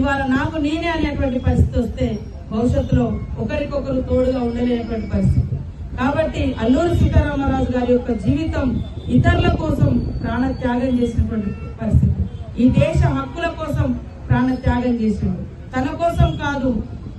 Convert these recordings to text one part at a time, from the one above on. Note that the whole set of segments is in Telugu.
ఇవాళ నాకు నేనే అనేటువంటి పరిస్థితి వస్తే భవిష్యత్తులో ఒకరికొకరు తోడుగా ఉండలేనటువంటి పరిస్థితి. కాబట్టి అల్లూరి సీతారామరాజు గారి యొక్క జీవితం ఇతరుల కోసం ప్రాణత్యాగం చేసినటువంటి పరిస్థితి. ఈ దేశ హక్కుల కోసం ప్రాణత్యాగం చేసిండు. తన కోసం కాదు,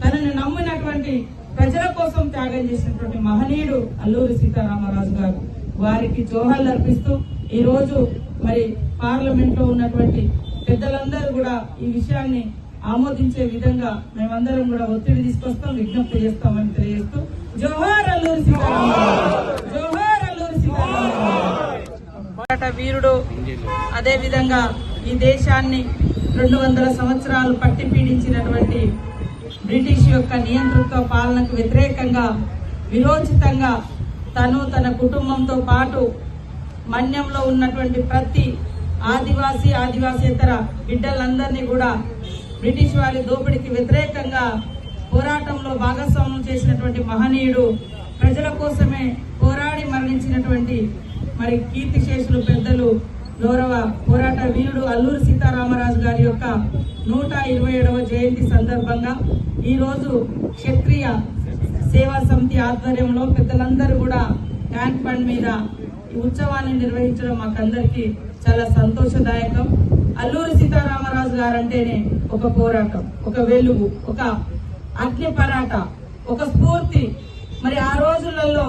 తనని నమ్మినటువంటి ప్రజల కోసం త్యాగం చేసినటువంటి మహనీయుడు అల్లూరి సీతారామరాజు గారు. వారికి జోహార్లు అర్పిస్తూ ఈ రోజు మరి పార్లమెంట్ లో ఉన్నటువంటి పెద్దలందరూ కూడా ఈ విషయాన్ని ఆమోదించే విధంగా మేమందరం కూడా ఒత్తిడి తీసుకొస్తాం, విజ్ఞప్తి చేస్తామని తెలియజేస్తూ జోహార్ అల్లూరి సీతారామరాజు, జోహార్ అల్లూరి సీతారామరాజు. పోరాట వీరుడు. అదే విధంగా ఈ దేశాన్ని 200 సంవత్సరాలు పట్టి పీడించినటువంటి బ్రిటిష్ యొక్క నియంతృత్వ పాలనకు వ్యతిరేకంగా విరోచితంగా తను తన కుటుంబంతో పాటు మన్యంలో ఉన్నటువంటి ప్రతి ఆదివాసేతర బిడ్డలందరినీ కూడా బ్రిటిష్ వారి దోపిడీకి వ్యతిరేకంగా పోరాటంలో భాగస్వామ్యం చేసినటువంటి మహనీయుడు. ప్రజల కోసమే పోరాడి మరణించినటువంటి మరి కీర్తిశేషులు పెద్దలు గౌరవ పోరాట వీరుడు అల్లూరి సీతారామరాజు గారి యొక్క 127వ జయంతి సందర్భంగా ఈ రోజు క్షత్రియ సేవా సమితి ఆధ్వర్యంలో పెద్దలందరూ కూడా ట్యాంక్ బండ్ మీద ఈ ఉత్సవాన్ని నిర్వహించడం మాకందరికీ చాలా సంతోషదాయకం. అల్లూరి సీతారామరాజు గారంటేనే ఒక పోరాటం, ఒక వెలుగు, ఒక అగ్ని పరాట, ఒక స్ఫూర్తి. మరి ఆ రోజులలో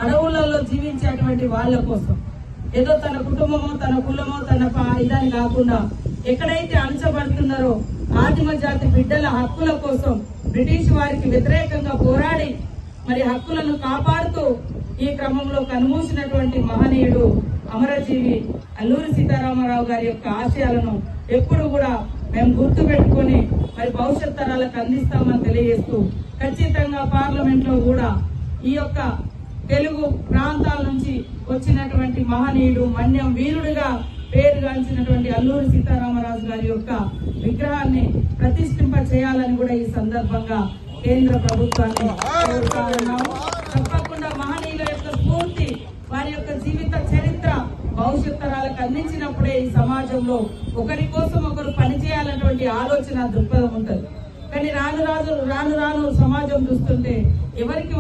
అడవులలో జీవించేటువంటి వాళ్ళ కోసం ఏదో తన కుటుంబమో తన కులమో తన ఇదని కాకుండా ఎక్కడైతే అణచబడుతున్నారో ఆదిమ జాతి బిడ్డల హక్కుల కోసం బ్రిటిష్ వారికి వ్యతిరేకంగా పోరాడి మరి హక్కులను కాపాడుతూ ఈ క్రమంలో కనుమూసినటువంటి మహనీయుడు అమరజీవి అల్లూరి సీతారామరావు గారి యొక్క ఆశయాలను ఎప్పుడు కూడా మేము గుర్తు పెట్టుకుని మరి భవిష్యత్ తరాలకు అందిస్తామని తెలియజేస్తూ ఖచ్చితంగా పార్లమెంట్ లో కూడా ఈ యొక్క తెలుగు ప్రాంతాల నుంచి వచ్చినటువంటి మహనీయుడు మన్యం వీరుడిగా పేరుగాంచినటువంటి అల్లూరి సీతారామరాజు గారి యొక్క విగ్రహాన్ని ప్రతిష్ఠింప చేయాలని కూడా ఈ సందర్భంగా కేంద్ర ప్రభుత్వాన్ని కోరుతా ఉన్నాము. తప్పకుండా మహనీయుల యొక్క స్ఫూర్తి, వారి యొక్క జీవిత చరిత్ర భవిష్యత్ తరాలకు అందించినప్పుడే ఈ సమాజంలో ఒకరి కోసం ఒకరు పనిచేయాలన్నటువంటి ఆలోచన దృక్పథం ఉంటుంది. కానీ రాను రాను సమాజం చూస్తుంటే ఎవరికి